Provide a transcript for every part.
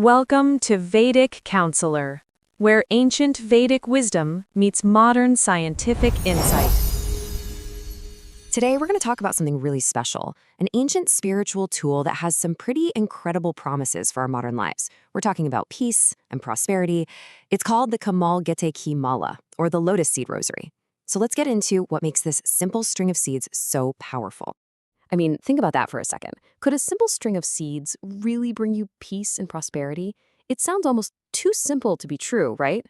Welcome to Vedic Counsellor, where ancient Vedic wisdom meets modern scientific insight. Today, we're going to talk about something really special, an ancient spiritual tool that has some pretty incredible promises for our modern lives. We're talking about peace and prosperity. It's called the Kamalgatta Mala, or the Lotus Seed Rosary. So let's get into what makes this simple string of seeds so powerful. I mean, think about that for a second. Could a simple string of seeds really bring you peace and prosperity? It sounds almost too simple to be true, right?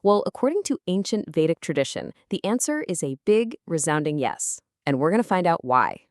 Well, according to ancient Vedic tradition, the answer is a big, resounding yes. And we're going to find out why.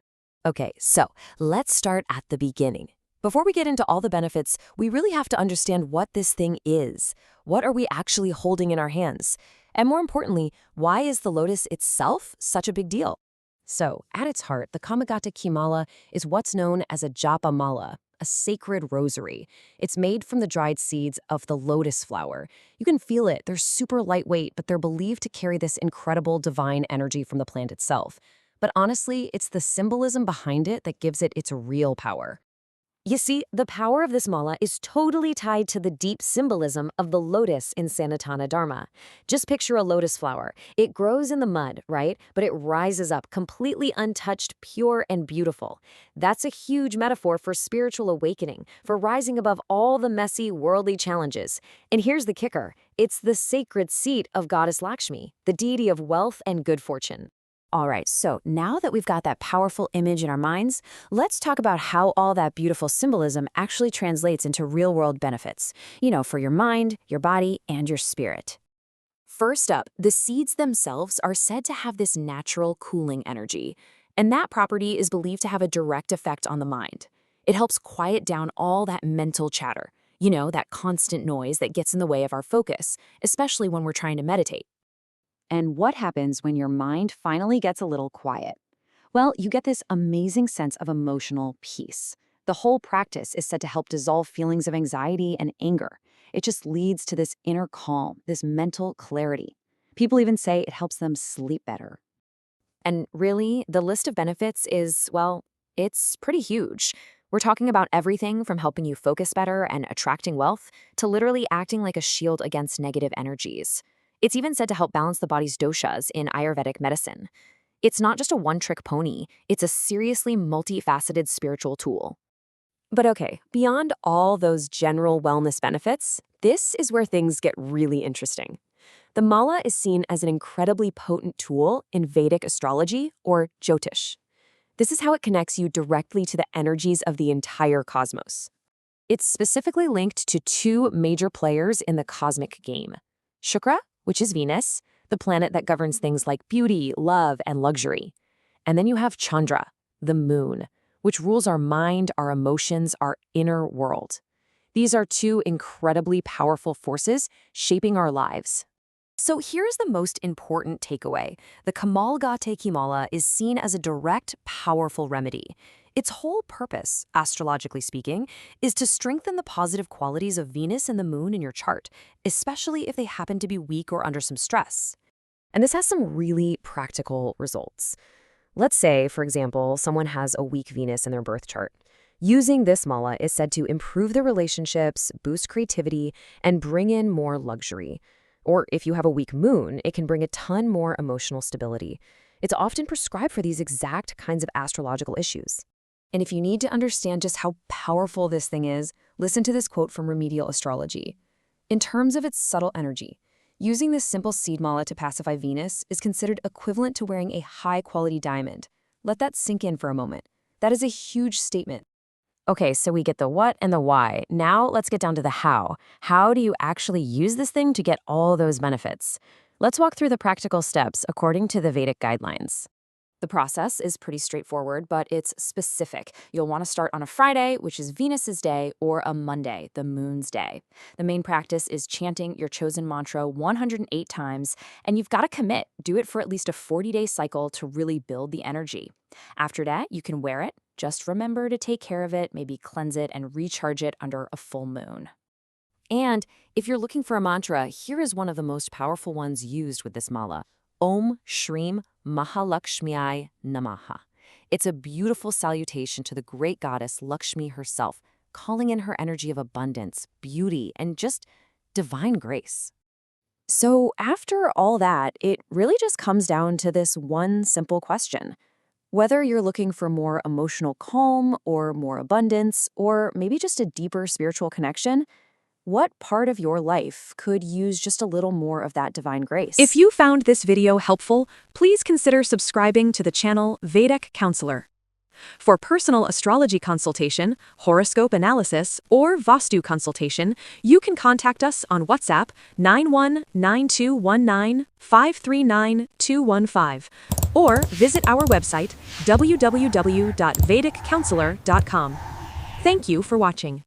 Okay, so let's start at the beginning. Before we get into all the benefits, we really have to understand what this thing is. What are we actually holding in our hands? And more importantly, why is the lotus itself such a big deal? So, at its heart, the Kamalgatta Mala is what's known as a japa mala, a sacred rosary. It's made from the dried seeds of the lotus flower. You can feel it. They're super lightweight, but they're believed to carry this incredible divine energy from the plant itself. But honestly, it's the symbolism behind it that gives it its real power. You see, the power of this mala is totally tied to the deep symbolism of the lotus in Sanatan Dharma. Just picture a lotus flower. It grows in the mud, right? But it rises up completely untouched, pure, and beautiful. That's a huge metaphor for spiritual awakening, for rising above all the messy, worldly challenges. And here's the kicker. It's the sacred seat of goddess Lakshmi, the deity of wealth and good fortune. All right, so now that we've got that powerful image in our minds, let's talk about how all that beautiful symbolism actually translates into real-world benefits, for your mind, your body, and your spirit. First up, the seeds themselves are said to have this natural cooling energy, and that property is believed to have a direct effect on the mind. It helps quiet down all that mental chatter, that constant noise that gets in the way of our focus, especially when we're trying to meditate. And what happens when your mind finally gets a little quiet? Well, you get this amazing sense of emotional peace. The whole practice is said to help dissolve feelings of anxiety and anger. It just leads to this inner calm, this mental clarity. People even say it helps them sleep better. And really, the list of benefits is, it's pretty huge. We're talking about everything from helping you focus better and attracting wealth to literally acting like a shield against negative energies. It's even said to help balance the body's doshas in Ayurvedic medicine. It's not just a one-trick pony, it's a seriously multifaceted spiritual tool. But okay, beyond all those general wellness benefits, this is where things get really interesting. The mala is seen as an incredibly potent tool in Vedic astrology, or Jyotish. This is how it connects you directly to the energies of the entire cosmos. It's specifically linked to two major players in the cosmic game: Shukra, which is Venus, the planet that governs things like beauty, love, and luxury. And then you have Chandra, the moon, which rules our mind, our emotions, our inner world. These are two incredibly powerful forces shaping our lives. So here's the most important takeaway. The Kamalgatta Mala is seen as a direct, powerful remedy. Its whole purpose, astrologically speaking, is to strengthen the positive qualities of Venus and the moon in your chart, especially if they happen to be weak or under some stress. And this has some really practical results. Let's say, for example, someone has a weak Venus in their birth chart. Using this mala is said to improve their relationships, boost creativity, and bring in more luxury. Or if you have a weak moon, it can bring a ton more emotional stability. It's often prescribed for these exact kinds of astrological issues. And if you need to understand just how powerful this thing is, listen to this quote from Remedial Astrology. In terms of its subtle energy, using this simple seed mala to pacify Venus is considered equivalent to wearing a high-quality diamond. Let that sink in for a moment. That is a huge statement. Okay, so we get the what and the why. Now let's get down to the how. How do you actually use this thing to get all those benefits? Let's walk through the practical steps according to the Vedic guidelines. The process is pretty straightforward, but it's specific. You'll want to start on a Friday, which is Venus's day, or a Monday, the moon's day. The main practice is chanting your chosen mantra 108 times, and you've got to commit. Do it for at least a 40-day cycle to really build the energy. After that, you can wear it. Just remember to take care of it, maybe cleanse it and recharge it under a full moon. And if you're looking for a mantra, here is one of the most powerful ones used with this mala. Om Shrim Mahalakshmiyai Namaha. It's a beautiful salutation to the great goddess Lakshmi herself, calling in her energy of abundance, beauty, and just divine grace. So, after all that, it really just comes down to this one simple question. Whether you're looking for more emotional calm or more abundance, or maybe just a deeper spiritual connection, what part of your life could use just a little more of that divine grace? If you found this video helpful, please consider subscribing to the channel Vedic Counselor. For personal astrology consultation, horoscope analysis, or Vastu consultation, you can contact us on WhatsApp 919219539215 or visit our website www.vediccounselor.com. Thank you for watching.